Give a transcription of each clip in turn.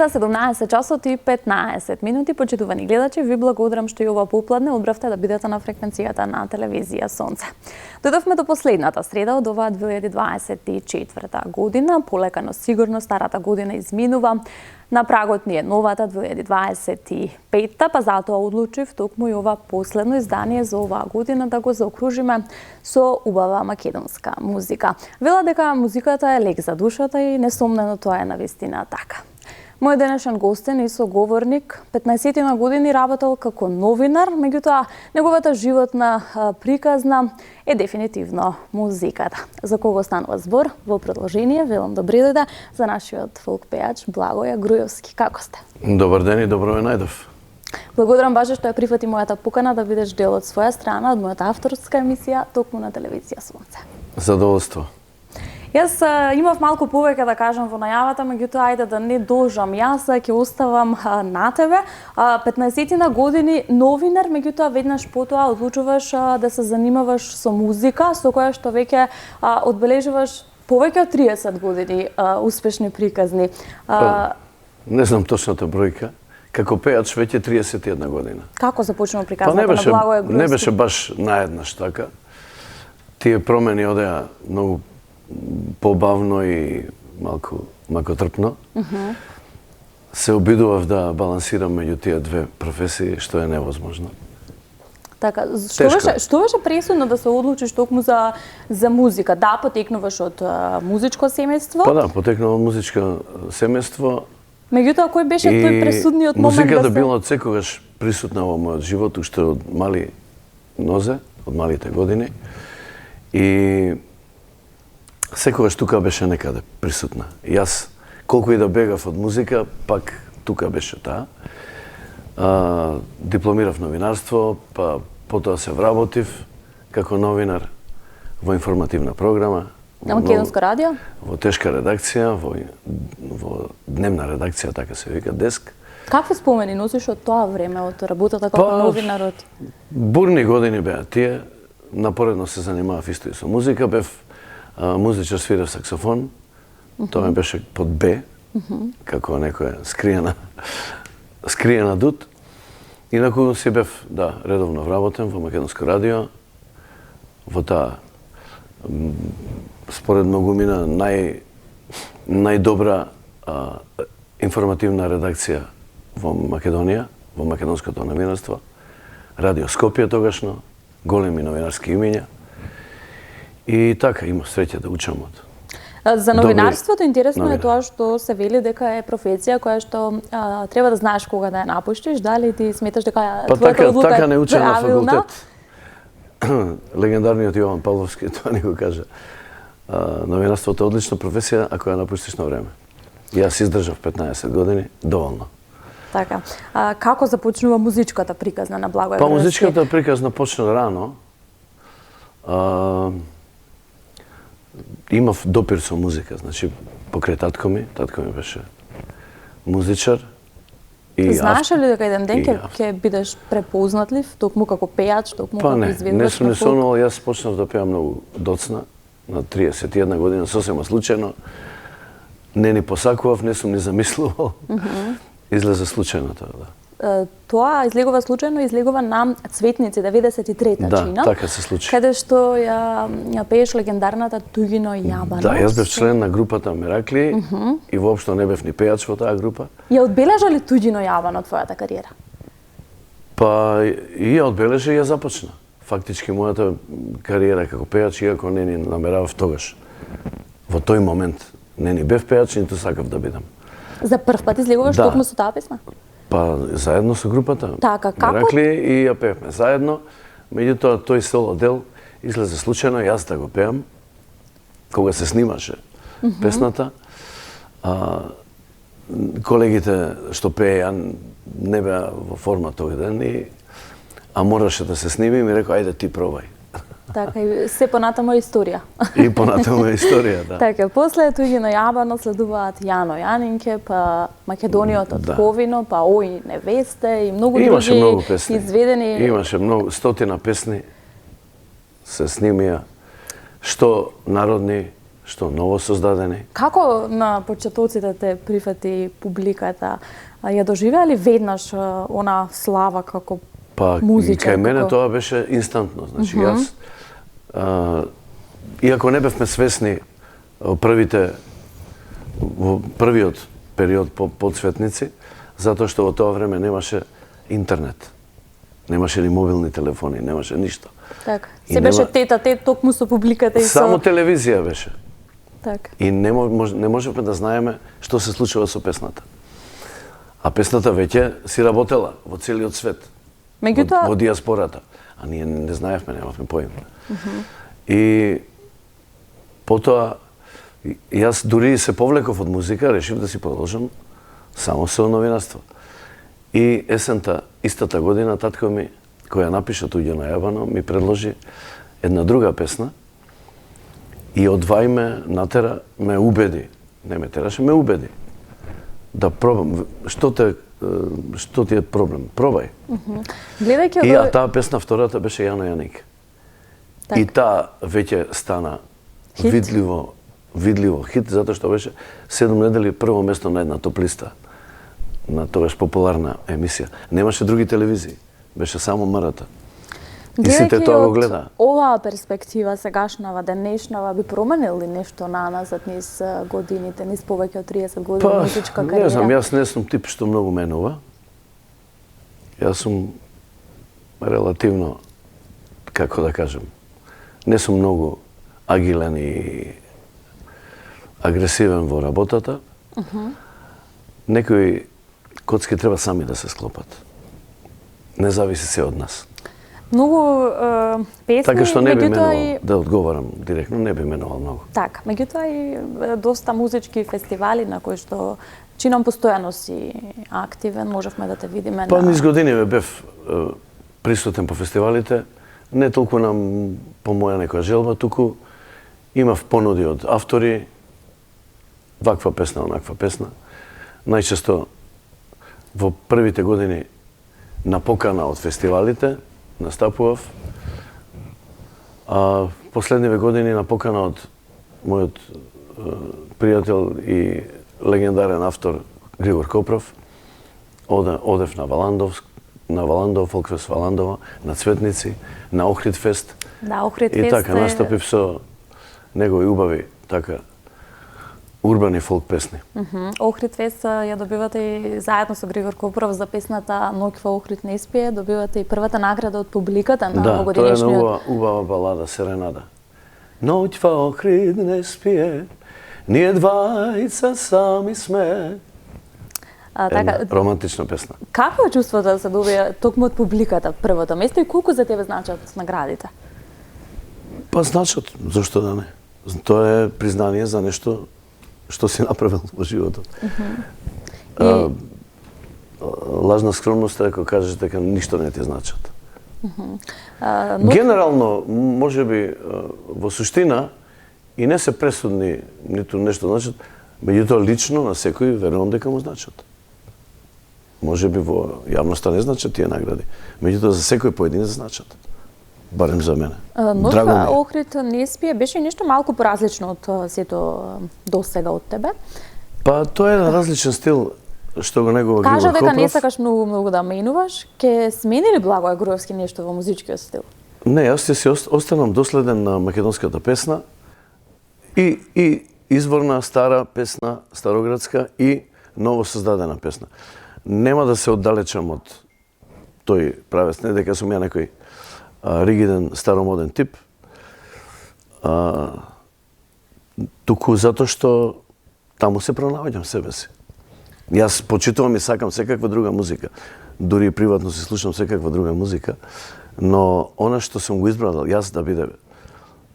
Среда 17 часот и 15 минути, почитувани гледачи, ви благодарам што и ова попладне одбравте да бидете на фреквенцијата на телевизија Сонце. Дојдовме до последната среда од оваа 2024 година, полека но сигурно старата година изминува. На прагот ни е новата 2025-та, па затоа одлучив токму и ова последно издание за оваа година да го заокружиме со убава македонска музика. Вела дека музиката е лек за душата и несомнено тоа е навистина така. Мој денешен гостин и соговорник, 15 на години работел како новинар, меѓутоа неговата животна приказна е дефинитивно музиката. За кого станува збор? Во продолжение велам добри дојде за нашиот фолк пејач Благоје Груевски. Како сте? Добар ден и добро ме најдов. Благодарам баш што ја прифати мојата покана да бидеш дел од своја страна, од мојата авторска емисија токму на телевизија Сонце. Задоволство. Јас имав малку повеќе да кажам во најавата, меѓутоа ајде да не должам. Јас ќе оставам на тебе. 15 на години новинар, меѓутоа веднаш потоа одлучуваш да се занимаваш со музика, со која што веќе одбележуваш повеќе од 30 години успешни приказни. Не знам точната бројка. Како пејач веќе 31 година. Како започнува приказната на Благоје Груевски? Не беше баш наеднаш така. Тие промени одеа многу побавно и малку трпно. Се обидував да балансирам меѓу тие две професии, што е невозможно. Така, што беше пресудно да се одлучиш токму за музика? Да, потекнуваш од музичко семејство? Па да, потекнувам од музичко семејство. Меѓутоа, кој беше тој пресудниот момент да се... Музиката била од секогаш присутна во мојот живот, уште од мали нозе, од малите години. И секогаш тука беше некаде присутна. Јас, колку и да бегав од музика, пак тука беше таа. Дипломирав новинарство, па потоа се вработив како новинар во информативна програма. На Македонско радио? Во тешка редакција, во дневна редакција, така се вика, деск. Какви спомени носиш од тоа време, од работата како новинар? Бурни години беа тие. Напоредно се занимавав исто и со музика. Бев музичар, свирев саксофон. Тоа ми беше под Б, како некоја скриена дут. Инаку си бев, да, редовно вработен во Македонско радио. Во таа, според многумина, најдобра информативна редакција во Македонија, во македонското новинарство. Радио Скопје тогашно, големи новинарски имиња. И така, имав среќа да учам од... За новинарството интересно е тоа што се вели дека е професија која што треба да знаеш кога да ја напуштиш, дали ти сметаш дека твојата одлука е правилна? Така не учам на факултет. Легендарниот Јован Павловски тоа ни го кажа. Новинарството е одлична професија ако ја напуштиш на време. Јас издржав 15 години, доволно. Така. Како започнува музичката приказна на Благоје Груевски? Па музичката приказна почна рано. Имав допир со музика, значи покрај татко ми беше музичар. Знаеш ли дека еден ден ќе бидеш препознатлив, токму како пејач, токму како изведувач? Не сум не сонувал, јас почнав да пеам многу доцна, на 31 година, сосема случајно. Не ни посакував, не сум ни замислувал. Излезе случајно тоа, да. Тоа излегува случајно, излегува на Цветници 93-та чина. Да, така се случи. Каде што ја пееш легендарната Туѓино Јабано. Да, јас бев член на групата Меракли и воопшто не бев ни пејач во таа група. Ја одбележа ли Туѓино Јабано твојата кариера? Па и ја одбележа и ја започна. Фактички мојата кариера како пејач, иако не ни намеравав тогаш. Во тој момент не ни бев пејач, ниту сакав да бидам. За прв пат излегуваш токму со таа песна? Па заедно со групата. Така, како? Меракли и ја пеевме заедно. Меѓутоа тој соло дел излезе случајно јас да го пеам кога се снимаше песната. Колегите што пееа не беа во форма тој ден а мораше да се сними и ми рекоа ајде ти пробај. Така, и се понатамо историја. И понатамо историја, да. Така, после Туѓино Јабано следуваат Јано Јанинке, па Македонијот од Ковино, па Ој невесте и многу други изведени. Имаше многу, стотина песни се снимија, што народни, што ново создадени. Како на почетоците те прифати публиката? Ја доживеа ли веднаш она слава како Па, музичар? кај мене тоа беше инстантно. Значи, јас, иако не бевме свесни во првиот период по цветници, затоа што во тоа време немаше интернет. Немаше ни мобилни телефони, немаше ништо. Така. Се беше тет токму со публиката и Само телевизија беше. Така. И не можевме да знаеме што се случува со песната. А песната веќе си работела во целиот свет. Меѓутоа, Во диаспората. А ние не знаевме, немавме поим. И потоа, јас дури се повлеков од музика, решив да си продолжам само со новинарство. И есента, истата година, татко ми, која напиша Туѓе најавано, ми предложи една друга песна и одвај ме натера, ме убеди. Не ме тераше, ме убеди. Да пробам. Што ти е проблем? Пробај. гледајќи И таа песна, втората, беше Јано Јаник. Так. И таа веќе стана Хит? видливо хит, затоа што беше 7 недели прво место на една топ листа на тогаш популарна емисија. Немаше други телевизии, беше само МРТ. И сите тоа го гледа. Оваа перспектива, сегашнава, денешнава, би променил ли нешто на назад низ годините, низ повеќе од 30 години музичка кариера? Не знам, јас не сум тип што многу менува. Јас сум релативно, како да кажем, не сум многу агилен и агресивен во работата. Некои коцки треба сами да се склопат. Не зависи се од нас. Многу песни, Така што не би меѓутоа менувал, да одговарам директно, не би менувал многу. Така, меѓутоа и доста музички фестивали на кои што чином постојано си активен, можевме да те видиме Па на... низ години бев присутен по фестивалите, не толку по моја некоја желба, туку имав понуди од автори, ваква песна, онаква песна. Најчесто во првите години на покана од фестивалите настапував, а последниве години на покана од мојот пријател и легендарен автор Григор Копров, одев на Валандов, Фолкфест Валандова, на Цветници, на Охрид фест. Да, Охрид И фест така настапив со негови убави така урбани фолк песни. Охрид фест ја добивате и заедно со Григор Копров за песната Ноќ во Охрид не спие, добивате и првата награда од публиката на Да, тоа е новогодишниот. убава балада, серенада. Ноќ во Охрид не спие, ние двајца сами сме. Така, Една романтична песна. какво е чувството да се добие токму од публиката првото место и колку за тебе значат наградите? Па значат, зашто да не? Тоа е признание за нешто што си направил во животот. Лажна скромност е ако кажеш дека ништо не ти значат. Генерално, можеби во суштина и не се пресудни, ниту нешто значат, меѓутоа лично на секој верувам дека му значат. Можеби во јавноста не значат тие награди, меѓутоа за секој поединец значат. Барем за мене. Ноќ Драго ми во е. Охрид не спие беше нешто малку поразлично од сето досега од тебе. Па тоа е еден различен стил што го негува Кажа Григор дека не Копров. сакаш многу да менуваш, ке смени ли Благој Груевски нешто во музичкиот стил? Не, јас ќе си останам доследен на македонската песна и изворна стара песна, староградска и ново создадена песна. Нема да се оддалечам од тој правец, не дека сум ја некој ригиден, старомоден тип, туку затоа што таму се пронаоѓам себе си. Јас почитувам и сакам секаква друга музика. Дури и приватно се слушам секаква друга музика, но она што сум го избрал јас да биде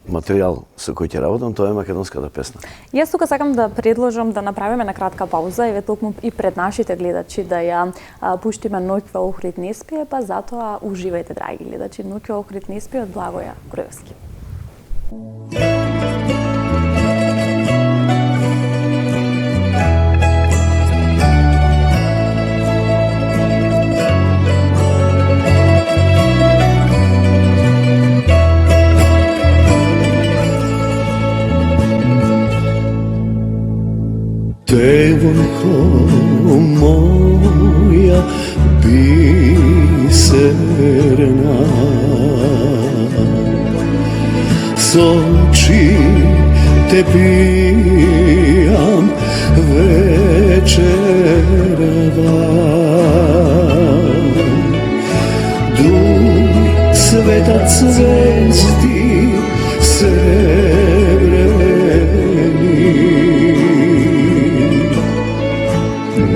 материјал со кој ќе работам, тоа е македонската песна. Јас тука сакам да предложам да направиме на кратка пауза, еве токму и пред нашите гледачи да ја пуштиме Ноќ во Охрид не спие, па затоа уживајте, драги гледачи. Ноќ во Охрид не спие од Благоја Груевски. Soči te pijam večerava. Duh svetac zvezdi srebreni,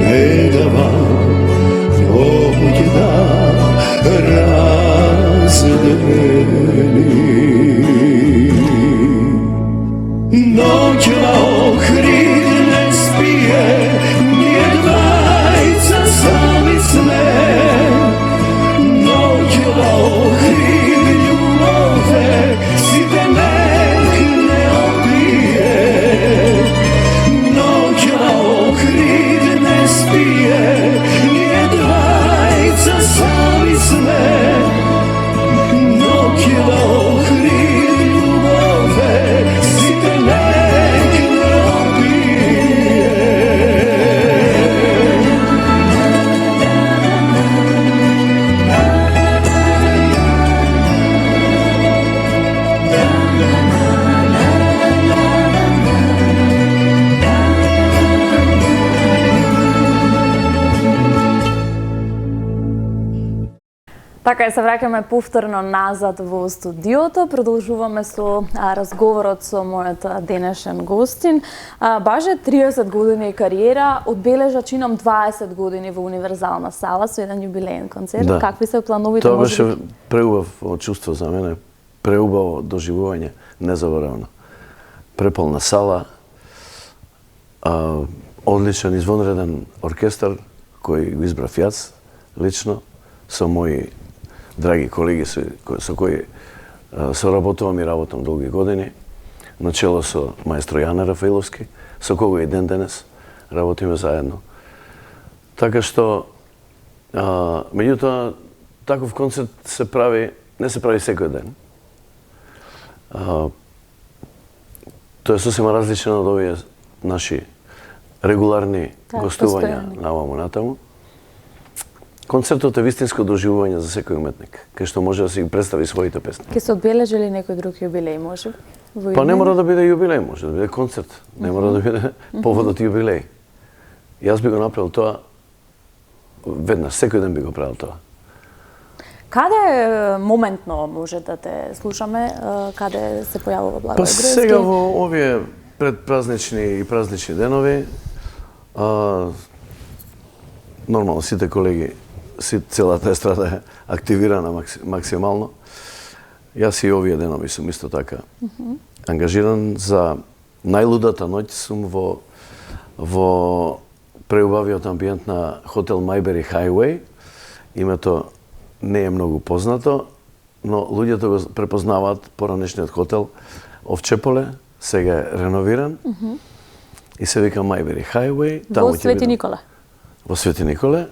ne da vam noć da razdeni. Noć na Ohrid ne spije, nije dvajca sami sme. Noć na Ohrid ljubove, si te nek ne opije. Noć na Ohrid ne spije, nije dvajca sami sme. Noć na Ohrid ljubove, si te nek ne opije. Така се враќаме повторно назад во студиото. Продолжуваме со разговорот со мојот денешен гостин. Баже 30 години кариера, одбележа чином 20 години во Универзална сала со еден јубилеен концерт. Да. Какви се плановите? Тоа беше преубав чувство за мене, преубаво доживување, незаборавно. Преполна сала, одличен извонреден оркестар кој го избрав јас лично со мои драги колеги со кои соработувам и работам долги години, начело со маестро Јане Рафаиловски, со кого и ден денес работиме заедно. Така што, меѓутоа, таков концерт се прави, не се прави секој ден. Тоа е сосема различно од овие наши регуларни гостувања наваму натаму. Концертот е вистинско доживување за секој уметник, кај што може да си представи своите песни. Ке се одбележи ли некој друг јубилеј, може? Па не мора да биде јубилеј, може да биде концерт, не мора да биде поводот јубилеј. Јас би го направил тоа веднаш, секој ден би го правил тоа. Каде моментно може да те слушаме, каде се појавува Благој Па Груевски? сега во овие предпразнични и празнични денови, нормално сите колеги, целата естрада е активирана максимално. Јас и овие денови сум исто така ангажиран за најлудата ноќ сум во преубавиот амбиент на хотел Майбери Highway. Името не е многу познато, но луѓето го препознаваат поранешниот хотел Овчеполе, сега е реновиран и се вика Майбери Highway. Во Свети Николе. Во Свети Николе,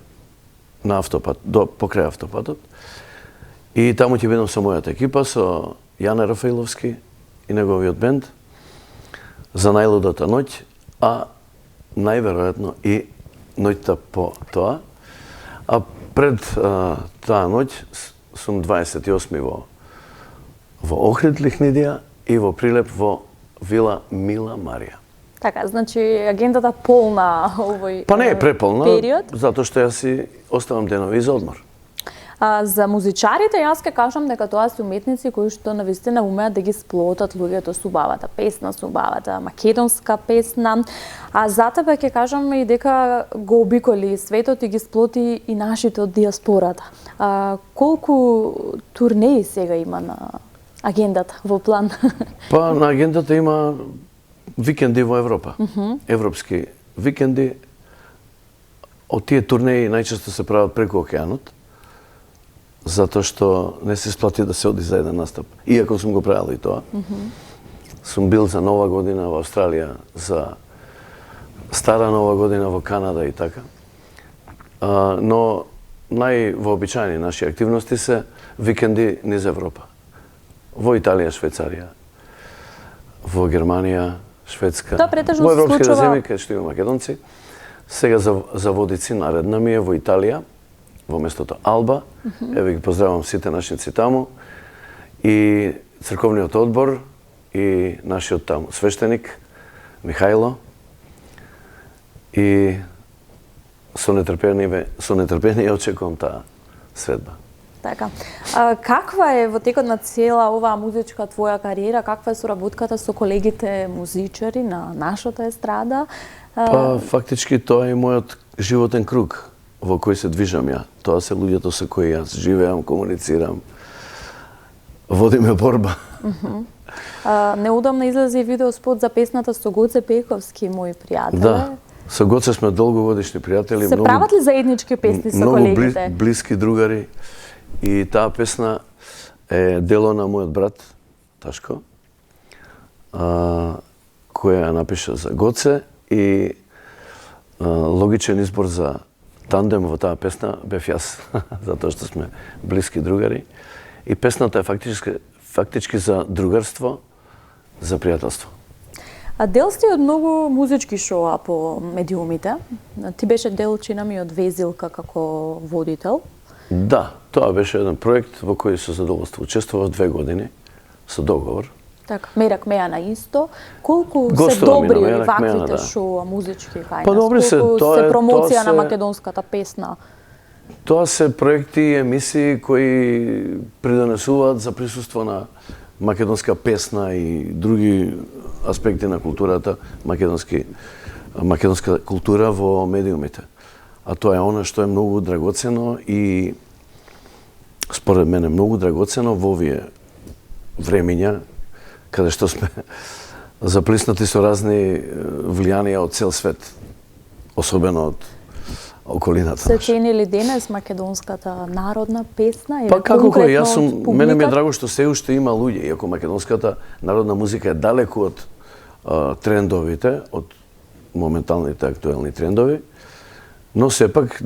на автопат, покрај автопатот. И таму ќе бидам со мојата екипа, со Јане Рафаиловски и неговиот бенд за најлудата ноќ, а најверојатно и ноќта по тоа. А пред таа ноќ сум 28 во Охрид Лихнидија и во Прилеп во Вила Мила Марија. Така, значи агендата полна овој Па не е преполна, период. затоа што јас си оставам денови за одмор. За музичарите јас ке кажам дека тоа се уметници кои што навистина умеат да ги сплотат луѓето со убавата песна, со убавата македонска песна. А за тебе ке кажам и дека го обиколи светот и ги сплоти и нашите од диаспората. Колку турнеи сега има на агендата во план? Па на агендата има викенди во Европа. Европски викенди. Од тие турнеи најчесто се прават преку океанот, затоа што не се сплати да се оди за еден настап. Иако сум го правил и тоа. Сум бил за Нова година во Австралија, за Стара Нова година во Канада и така. Но највообичаени наши активности се викенди низ Европа. Во Италија, Швейцарија, во Германија, Шведска, Тоа претежно во се европските случува- земји кај што има македонци. Сега за водици наредна ми е во Италија, во местото Алба. Еве ги поздравам сите нашници таму. И црковниот одбор и нашиот таму свештеник Михајло и со нетрпение очекувам таа средба. Така. Каква е во текот на цела оваа музичка твоја кариера, каква е соработката со колегите музичари на нашата естрада? Па, фактички тоа е мојот животен круг во кој се движам ја. Тоа се луѓето со кои јас живеам, комуницирам, водиме борба. Неудамно излезе видеоспот за песната со Гоце Пековски, мој пријател. Да, со Гоце сме долгогодишни пријатели. Се прават ли заеднички песни со колегите? Многу блиски другари. И таа песна е дело на мојот брат, Ташко, која ја напиша за Гоце и логичен избор за тандем во таа песна бев јас, затоа што сме блиски другари. И песната е фактички за другарство, за пријателство. А дел сте од многу музички шоа по медиумите. Ти беше дел, чина ми, од Везилка како водител. Да, тоа беше еден проект во кој со задоволство учествував 2 години со договор. Така, Мерак Мејана исто. Колку Гостува се добри ми на Мерак ваквите Мејана, да. шоа музички кај Па нас? добри се, Колку тоа се е- промоција тоа на се- македонската песна? Тоа се проекти и емисии кои придонесуваат за присуство на македонска песна и други аспекти на културата, македонска култура во медиумите. А тоа е она што е многу драгоцено и според мене многу драгоцено во овие времиња каде што сме заплиснати со разни влијанија од цел свет, особено од околината Се наша. цени ли денес македонската народна песна? Па како кој, конкретно јас сум, од мене ми е публика? драго што се уште има луѓе, иако македонската народна музика е далеку од трендовите, од моменталните актуелни трендови, но сепак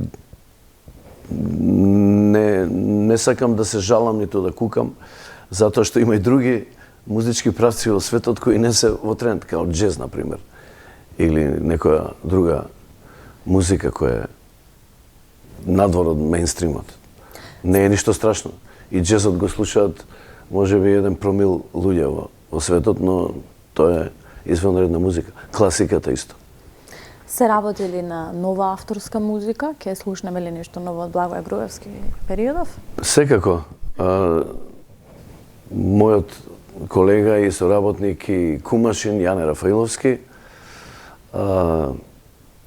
не сакам да се жалам ниту да кукам, затоа што има и други музички правци во светот кои не се во тренд, као джез, например, или некоја друга музика која е надвор од мејнстримот. Не е ништо страшно. И джезот го слушаат можеби 1 промил луѓе во светот, но тоа е извонредна музика. Класиката исто. Се работи ли на нова авторска музика? Ке слушнеме ли нешто ново од Благој Груевски периодов? Секако, мојот колега и соработник и кумашин Јане Рафаиловски,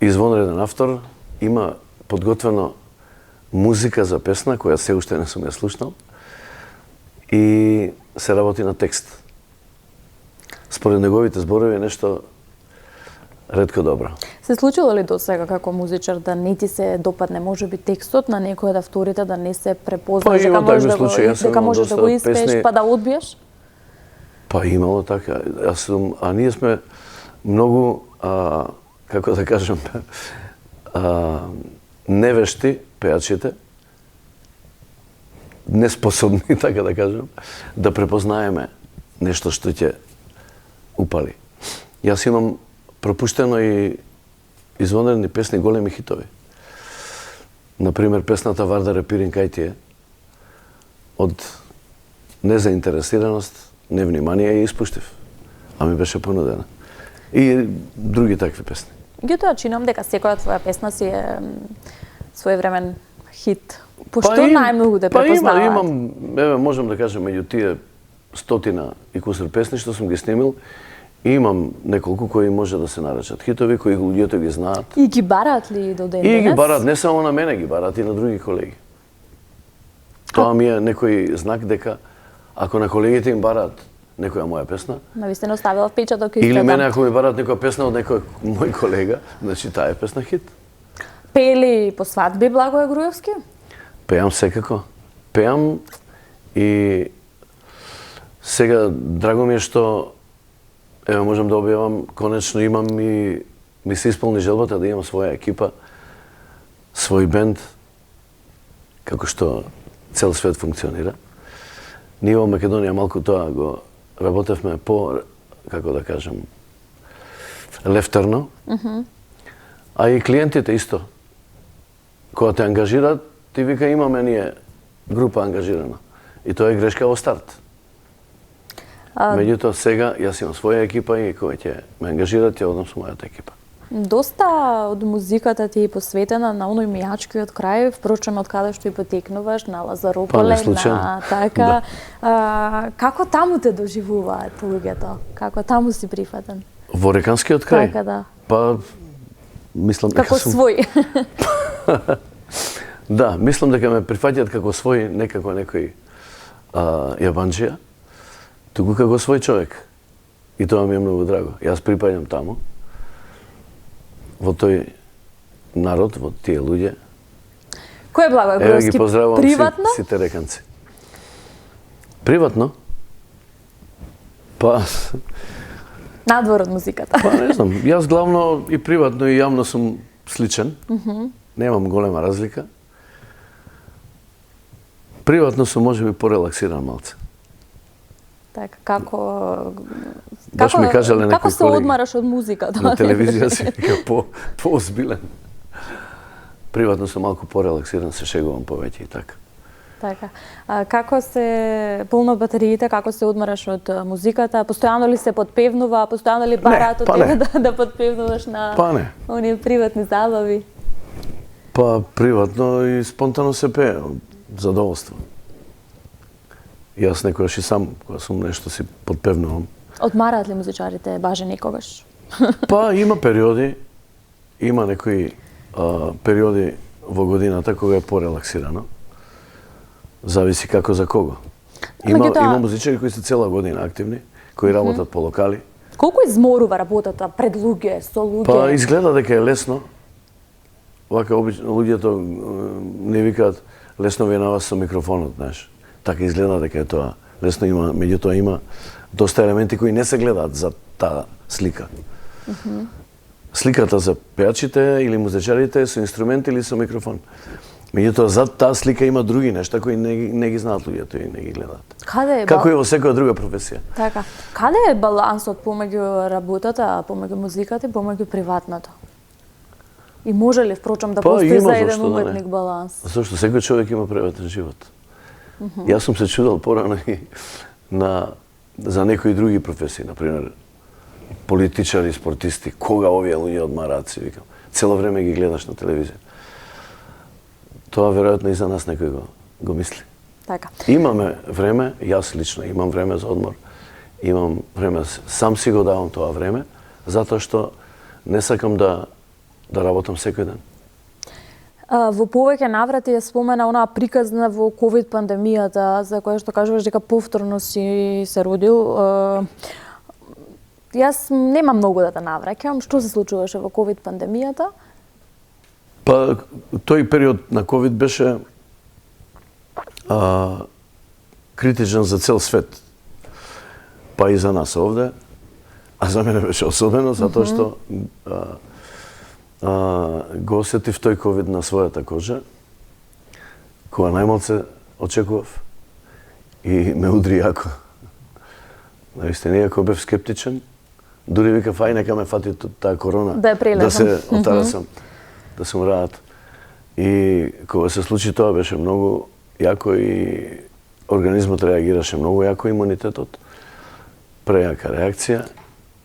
извонреден автор, има подготвено музика за песна која се уште не сум ја слушнал и се работи на текст. Според неговите зборови е нешто ретко добро. Се случило ли до сега како музичар да не ти се допадне можеби текстот на некој од авторите, да не се препознаеш, Па, има дека можеш такви да го, случаи. Јас сум дека имал можеш да доста го испееш, песни. па да одбиеш? Па имало така. А ние сме многу, како да кажем, невешти пеачите, неспособни, така да кажем, да препознаеме нешто што ќе упали. Јас имам пропуштено и извонредни песни, големи хитови. Например, песната Вардаре Пирин кај ти е, од незаинтересираност, невнимание ја испуштив, а ми беше понудена. И други такви песни. Меѓутоа, чинам дека секоја твоја песна си е своевремен хит. По што им- најмногу те Па препознаваат? имам, еве, можам да кажем, меѓу тие 100 и кусур песни што сум ги снимил, имам неколку кои може да се наречат хитови, кои луѓето ги знаат. И ги бараат ли до ден И ги денес? барат, не само на мене, ги барат и на други колеги. Тоа ми е некој знак дека ако на колегите им барат некоја моја песна, Навистина оставила впечаток и или исто мене да. ако ми барат некоја песна од некој мој колега, значи таа е песна хит. Пели по свадби Благој Груевски? Пеам секако. Пеам и сега драго ми е што еве можам да објавам, конечно имам и ми се исполни желбата да имам своја екипа, свој бенд, како што цел свет функционира. Ние во Македонија малку тоа го работевме по, како да кажем, лефтерно. А и клиентите исто. Кога те ангажираат, ти вика имаме ние група ангажирана. И тоа е грешка во старт. Меѓутоа сега јас имам своја екипа и кој ќе ме ангажира, ќе одам со мојата екипа. Доста од музиката ти е посветена на оној мијачкиот крај, впрочем од каде што и потекнуваш, на Лазарополе, на така. Како таму те доживуваат луѓето? Како таму си прифатен? Во Реканскиот крај? Така, да. Па, мислам дека Како свој. Да, мислам дека ме прифаќаат како свој, не како некој јабанџија, туку како свој човек. И тоа ми е многу драго. Јас припаѓам таму, во тој народ, во тие луѓе. Кој е Благој Еве ги Груевски? поздравувам Приватно? сите реканци. Приватно? Па, Надвор од музиката. па не знам, јас главно и приватно и јавно сум сличен. Немам голема разлика. Приватно сум можеби порелаксиран малце. Така, како Баш ми кажале како некои се колеги одмараш од музиката? на телевизија си вика поозбилен. Приватно сум малку порелаксиран, се шегувам повеќе и така. Така. Како се полнат батериите, како се одмараш од музиката? Постојано ли се подпевнува, постојано ли бараат од па тебе не. да подпевнуваш на Па не. оние приватни забави? Па приватно и спонтано се пее, од задоволство. Јас некогаш и сам, кога сум нешто си подпевнувам. Одмараат ли музичарите баже некогаш? Па има периоди, има некои периоди во годината кога е порелаксирано. Зависи како за кого. Има музичари кои се цела година активни, кои работат по локали. Колку изморува работата пред луѓе, со луѓе? Па изгледа дека е лесно. Вака обично луѓето не викаат лесно ви е на вас со микрофонот, знаеш. Така изгледа дека е тоа. Лесно има, меѓутоа има доста елементи кои не се гледаат за таа слика. Сликата за пеачите или музичарите е со инструмент или со микрофон. Меѓутоа зад таа слика има други нешта кои не ги знаат луѓето и не ги гледаат. Каде е Како и во секоја друга професија. Така. Каде е балансот помеѓу работата, помеѓу музиката и помеѓу приватното? И може ли, впрочем, да постои има, за еден зашто да не. уметник баланс? Зашто секој човек има приватен живот. Јас сум се чудел порано и за некои други професии, например политичари, спортисти, кога овие луѓе одмараат, си викам. Цело време ги гледаш на телевизија. Тоа веројатно и за нас некој го мисли. Така. Имаме време, јас лично имам време за одмор. Имам време, сам си го давам тоа време, затоа што не сакам да работам секој ден. Во повеќе наврати ја спомена онаа приказна во ковид пандемијата, за која што кажуваш дека повторно си се родил. Јас немам многу да те навраќам. Што се случуваше во ковид пандемијата? Па, тој период на ковид беше критичен за цел свет. Па и за нас овде. А за мене беше особено, затоа што го осетив тој ковид на својата кожа, кога најмалце очекував и ме удри јако. Наистина, иако бев скептичен, дури викав, ај нека ме фати таа корона, да ја прележам. да се отарасам, да се умраат. И кога се случи тоа беше многу јако и организмот реагираше многу јако, имунитетот, прејака реакција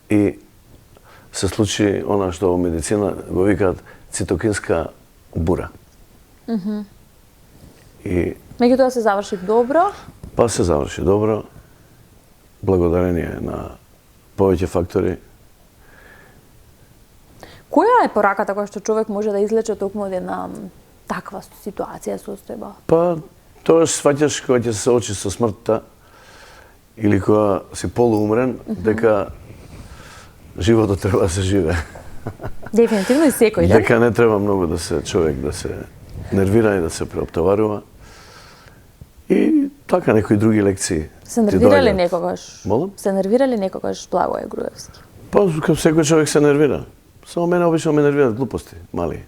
и се случи она што во медицина го викаат цитокинска бура. И Меѓутоа се заврши добро. па се заврши добро, благодарение на повеќе фактори. Која е пораката која што човек може да излече токму од една таква ситуација, состојба? Па тоа сваќаш кога ќе се соочиш со смртта или кога си полуумрен, дека животот треба да се живее. Дефинитивно и секој ден. Дека не треба многу да се човек да се нервира и да се преоптоварува. И така некои други лекции. Се ти нервира ли доаѓаат. некогаш? Молам? Се нервира ли некогаш Благој Груевски? Па, како секој човек се нервира. Само мене обично ме нервираат глупости, мали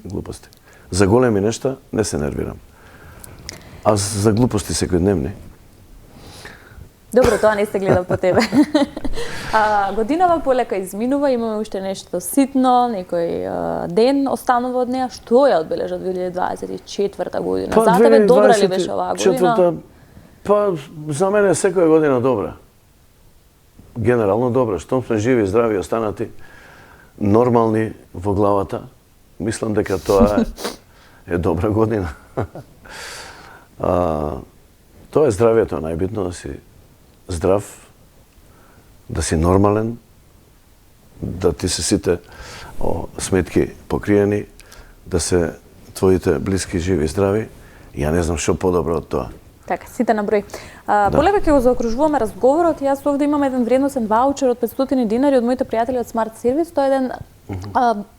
глупости. За големи нешта не се нервирам. А за глупости секојдневни. Добро, тоа не се гледа по тебе. Годинава полека изминува, имаме уште нешто ситно, некој ден останува од неа. Што ја одбележа 2024 година? За тебе добра ли беше оваа година? Па, за мене секоја година добра. генерално добро. Штом сме живи, здрави, останати нормални во главата, мислам дека тоа е добра година. Тоа е здравието, е најбитно, да си здрав, да си нормален, да ти се сите сметки покриени, да се твоите блиски живи и здрави. Ја не знам што подобро од тоа. Така, сите на број. Полека ќе го заокружуваме разговорот. Јас овде имам еден вредносен ваучер од 500 динари од моите пријатели од Smart Service. Тоа е еден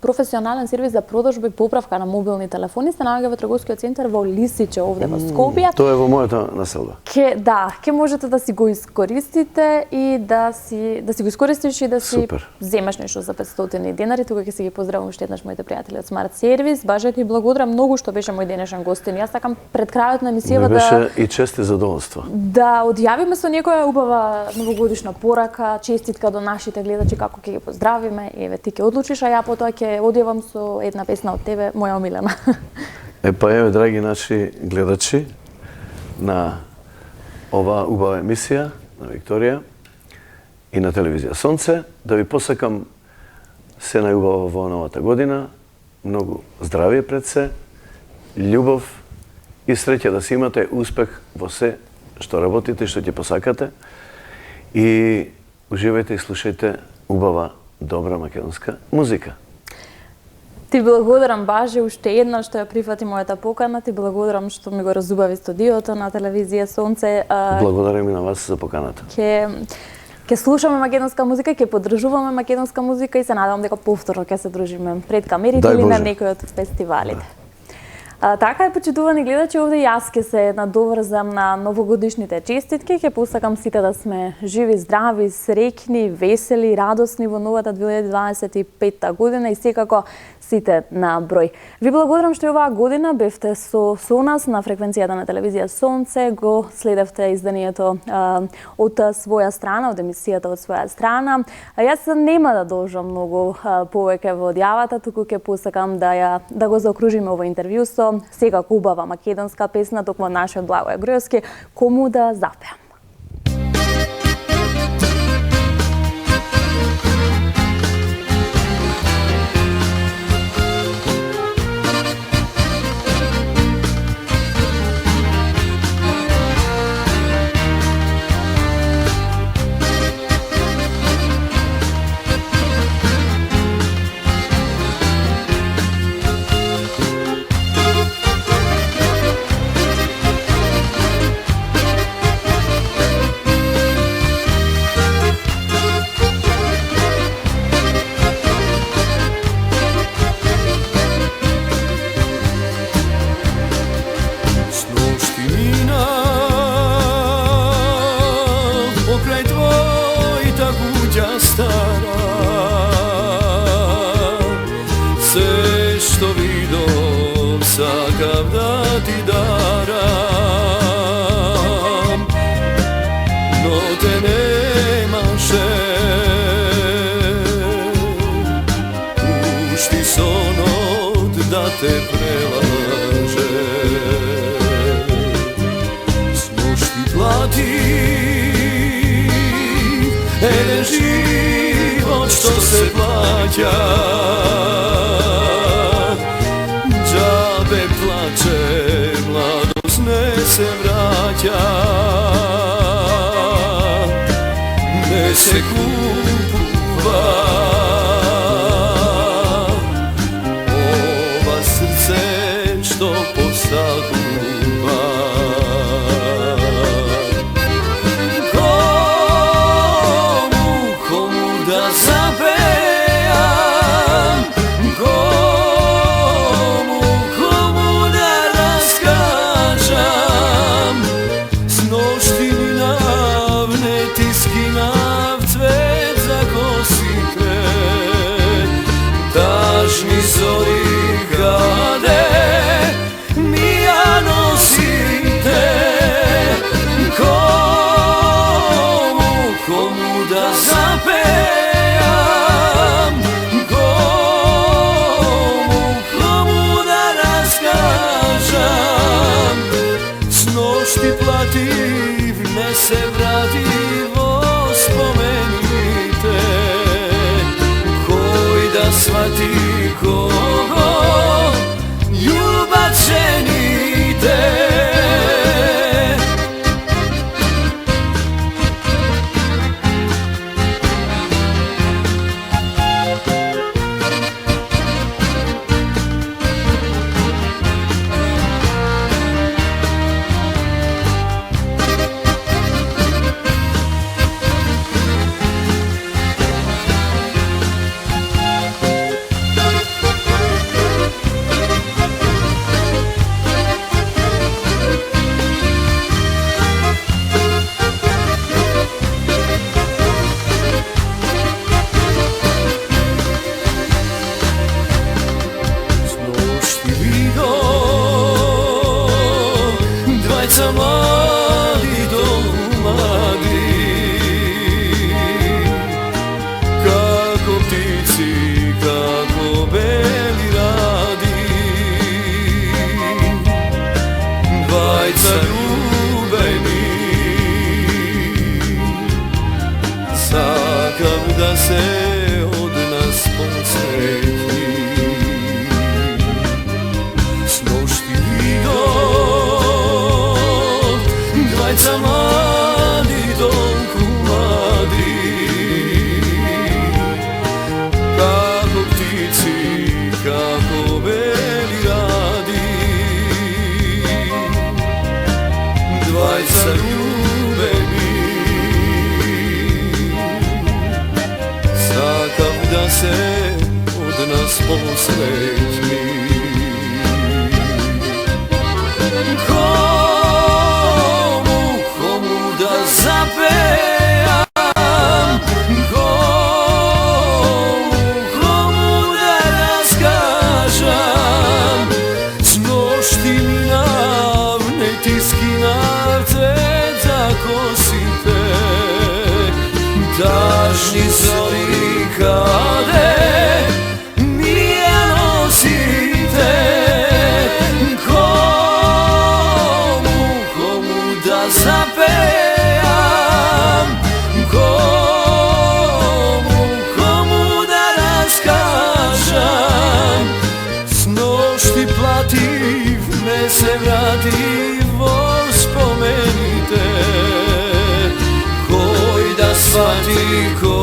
професионален сервис за продажба и поправка на мобилни телефони. Се наоѓа во трговскиот центар во Лисиче, овде во Скопје. Тоа е во мојата населба. Ќе можете да си го искористите и да си го искористиш и да си земеш нешто за 500 динари. Тука ќе си ги поздравам уште еднаш моите пријатели од Smart Service. Бажа ти благодарам многу што беше мој денешен гостин. Јас сакам пред крајот на емисијава беше и чест и задоволство. Да одјавиме со некоја убава новогодишна порака, честитка до нашите гледачи како ќе ги поздравиме. Еве ти ќе одлучиш, а ја потоа ќе одјавам со една песна од тебе, моја омилена. Еве, драги наши гледачи на оваа убава емисија на Викторија и на телевизија Сонце, да ви посакам се најубаво во новата година, многу здравие пред се, љубов и среќа да си имате успех во се што работите и што ќе посакате. И уживајте и слушајте убава, добра македонска музика. Ти благодарам, Баже, уште еднаш што ја прифати мојата покана. Ти благодарам што ми го разубави студиото на телевизија Сонце. Благодарам и на вас за поканата. Ќе слушаме македонска музика, ќе поддржуваме македонска музика и се надевам дека повторно ќе се дружиме пред камерите или на некој од фестивалите. Така е, почитувани гледачи, овде јас ќе се надоврзам на новогодишните честитки. Ќе посакам сите да сме живи, здрави, среќни, весели, радосни во новата 2025 година и секако сите на број. Ви благодарам што и оваа година бевте со нас на фреквенцијата на телевизија Сонце, го следевте изданието од своја страна, од емисијата од своја страна. Јас нема да должам многу повеќе во одјавата, туку ќе посакам да го заокружиме ово интервју со секако убава македонска песна, токму од нашиот Благој Груевски, Кому да запеам. Džabe plače, mladost ne se vraća, ne se kupuva. Ova srce što posakuva. Komu da zapevam, Snošti mi navne, tiski nav cvet za da se od nas posretni. Snošti do dvajca mladi dom mladi, kako ptici, kako beli radi. Dvajca ljubeni, sakav da se od nas posretni. Komu da zapejam, komu da raskažam, snošti mi navne tiskinavce tako sipe, dažni zori kade mi ja nosite. Komu da zapejam, komu da raskažam, snošti plativ me se vrativo spomenite, koji da shvati ko